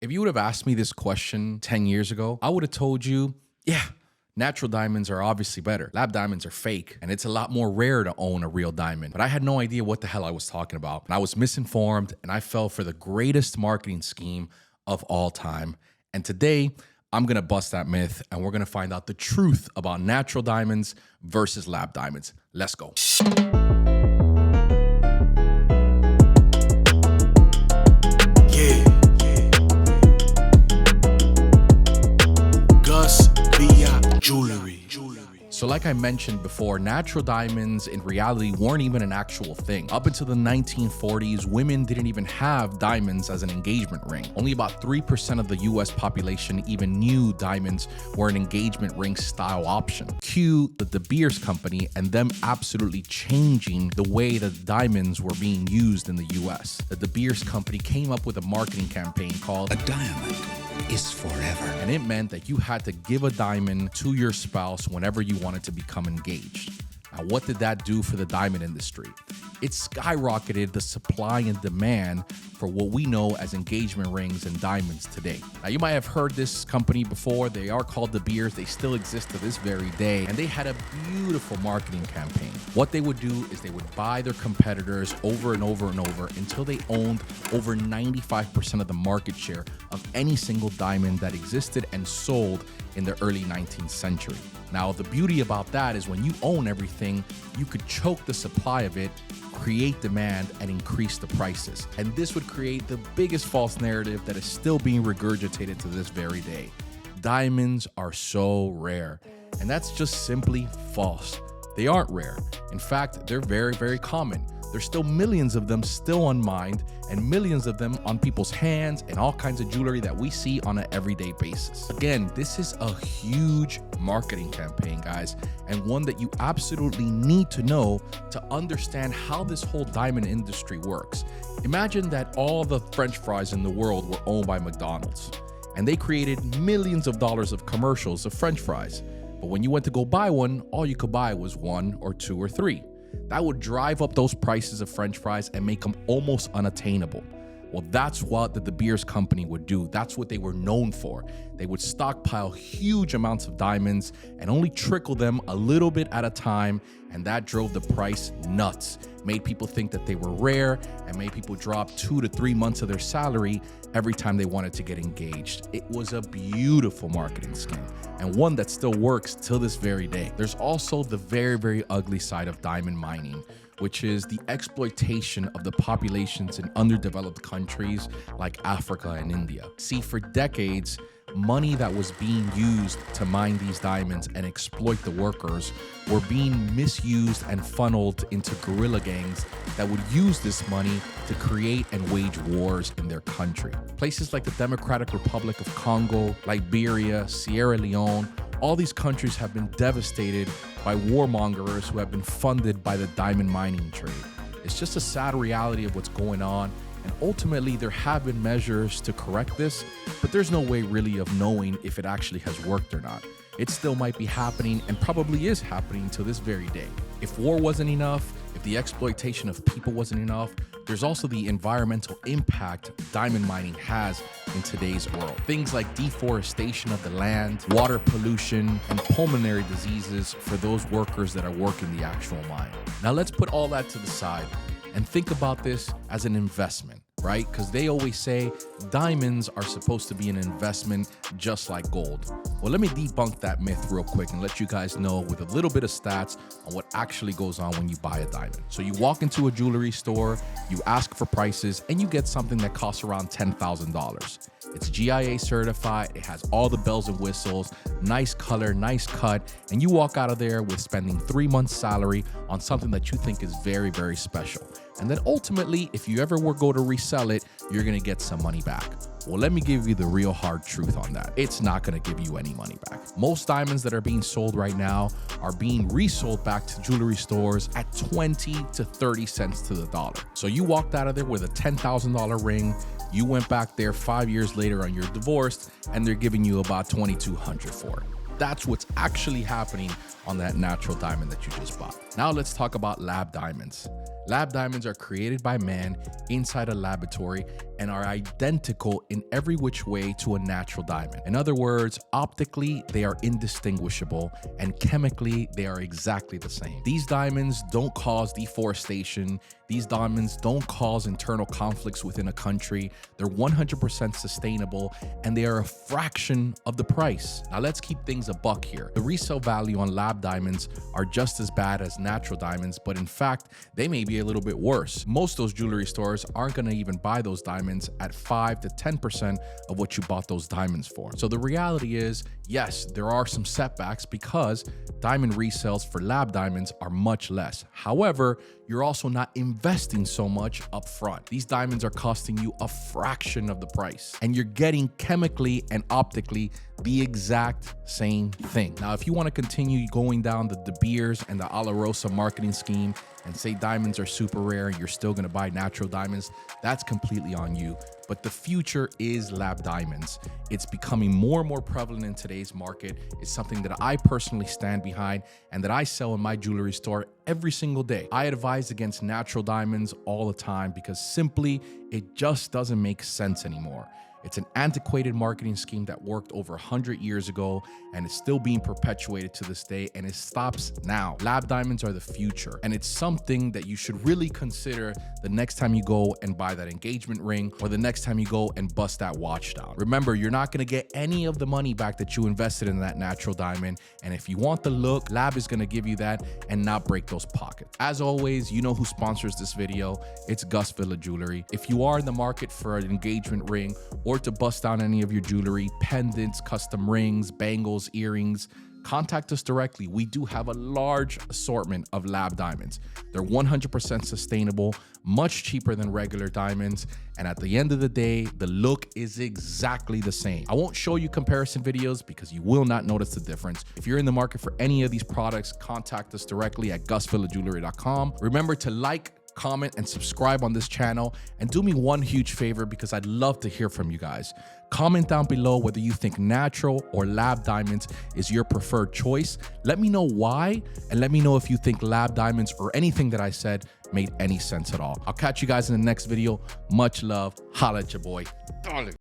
If you would have asked me this question 10 years ago, I would have told you, yeah, natural diamonds are obviously better. Lab diamonds are fake, and it's a lot more rare to own a real diamond. But I had no idea what the hell I was talking about. And I was misinformed, and I fell for the greatest marketing scheme of all time. And today, I'm gonna bust that myth, and we're gonna find out the truth about natural diamonds versus lab diamonds. Let's go. Jewelry. So like I mentioned before, natural diamonds in reality weren't even an actual thing. Up until the 1940s, women didn't even have diamonds as an engagement ring. Only about 3% of the US population even knew diamonds were an engagement ring style option. Cue the De Beers company and them absolutely changing the way that diamonds were being used in the US. The De Beers company came up with a marketing campaign called A diamond is forever. And it meant that you had to give a diamond to your spouse whenever you wanted to become engaged. Now, what did that do for the diamond industry? It skyrocketed the supply and demand for what we know as engagement rings and diamonds today. Now, you might have heard this company before. They are called De Beers. They still exist to this very day. And they had a beautiful marketing campaign. What they would do is they would buy their competitors over and over and over until they owned over 95% of the market share of any single diamond that existed and sold in the early 19th century. Now, the beauty about that is when you own everything, you could choke the supply of it, create demand, and increase the prices. And this would create the biggest false narrative that is still being regurgitated to this very day. Diamonds are so rare. And that's just simply false. They aren't rare. In fact, they're very, very common. There's still millions of them still unmined and millions of them on people's hands and all kinds of jewelry that we see on an everyday basis. Again, this is a huge marketing campaign, guys, and one that you absolutely need to know to understand how this whole diamond industry works. Imagine that all the French fries in the world were owned by McDonald's, and they created millions of dollars of commercials of French fries. But when you went to go buy one, all you could buy was one or two or three. That would drive up those prices of French fries and make them almost unattainable. Well, that's what the De Beers company would do. That's what they were known for. They would stockpile huge amounts of diamonds and only trickle them a little bit at a time, and that drove the price nuts. Made people think that they were rare and made people drop 2 to 3 months of their salary every time they wanted to get engaged. It was a beautiful marketing scheme and one that still works till this very day. There's also the very, very ugly side of diamond mining, which is the exploitation of the populations in underdeveloped countries like Africa and India. See, for decades, money that was being used to mine these diamonds and exploit the workers were being misused and funneled into guerrilla gangs that would use this money to create and wage wars in their country. Places like the Democratic Republic of Congo, Liberia, Sierra Leone, all these countries have been devastated by warmongers who have been funded by the diamond mining trade. It's just a sad reality of what's going on. And ultimately, there have been measures to correct this, but there's no way really of knowing if it actually has worked or not. It still might be happening and probably is happening to this very day. If war wasn't enough, if the exploitation of people wasn't enough, there's also the environmental impact diamond mining has in today's world. Things like deforestation of the land, water pollution, and pulmonary diseases for those workers that are working the actual mine. Now let's put all that to the side and think about this as an investment, right? Because they always say diamonds are supposed to be an investment just like gold. Well, let me debunk that myth real quick and let you guys know with a little bit of stats on what actually goes on when you buy a diamond. So you walk into a jewelry store, you ask for prices, and you get something that costs around $10,000. It's GIA certified, it has all the bells and whistles, nice color, nice cut, and you walk out of there with spending 3 months' salary on something that you think is very, very special. And then ultimately, if you ever were go to resell it, you're gonna get some money back. Well, let me give you the real hard truth on that. It's not gonna give you any money back. Most diamonds that are being sold right now are being resold back to jewelry stores at 20 to 30 cents to the dollar. So you walked out of there with a $10,000 ring, you went back there 5 years later and you're divorced, and they're giving you about $2,200 for it. That's what's actually happening on that natural diamond that you just bought. Now let's talk about lab diamonds. Lab diamonds are created by man inside a laboratory and are identical in every which way to a natural diamond. In other words, optically, they are indistinguishable, and chemically, they are exactly the same. These diamonds don't cause deforestation. These diamonds don't cause internal conflicts within a country. They're 100% sustainable, and they are a fraction of the price. Now let's keep things a buck here. The resale value on lab diamonds are just as bad as natural diamonds, but in fact, they may be a little bit worse. Most of those jewelry stores aren't gonna even buy those diamonds at 5 to 10% of what you bought those diamonds for. So the reality is, yes, there are some setbacks because diamond resales for lab diamonds are much less. However, you're also not investing so much up front. These diamonds are costing you a fraction of the price, and you're getting chemically and optically the exact same thing. Now, if you want to continue going down the De Beers and the Alarosa marketing scheme and say diamonds are super rare and you're still going to buy natural diamonds, that's completely on you. But the future is lab diamonds. It's becoming more and more prevalent in today's market. It's something that I personally stand behind and that I sell in my jewelry store every single day. I advise against natural diamonds all the time because simply it just doesn't make sense anymore. It's an antiquated marketing scheme that worked over 100 years ago and it's still being perpetuated to this day, and it stops now. Lab diamonds are the future, and it's something that you should really consider the next time you go and buy that engagement ring or the next time you go and bust that watch down. Remember, you're not gonna get any of the money back that you invested in that natural diamond, and if you want the look, Lab is gonna give you that and not break those pockets. As always, you know who sponsors this video. It's Gus Villa Jewelry. If you are in the market for an engagement ring or to bust down any of your jewelry, pendants, custom rings, bangles, earrings, contact us directly. We do have a large assortment of lab diamonds. They're 100% sustainable, much cheaper than regular diamonds, and at the end of the day, the look is exactly the same. I won't show you comparison videos because you will not notice the difference. If you're in the market for any of these products, contact us directly at gusvillajewelry.com. Remember to like, comment, and subscribe on this channel, and do me one huge favor because I'd love to hear from you guys. Comment down below whether you think natural or lab diamonds is your preferred choice. Let me know why, and let me know if you think lab diamonds or anything that I said made any sense at all. I'll catch you guys in the next video. Much love. Holla at your boy. Darling.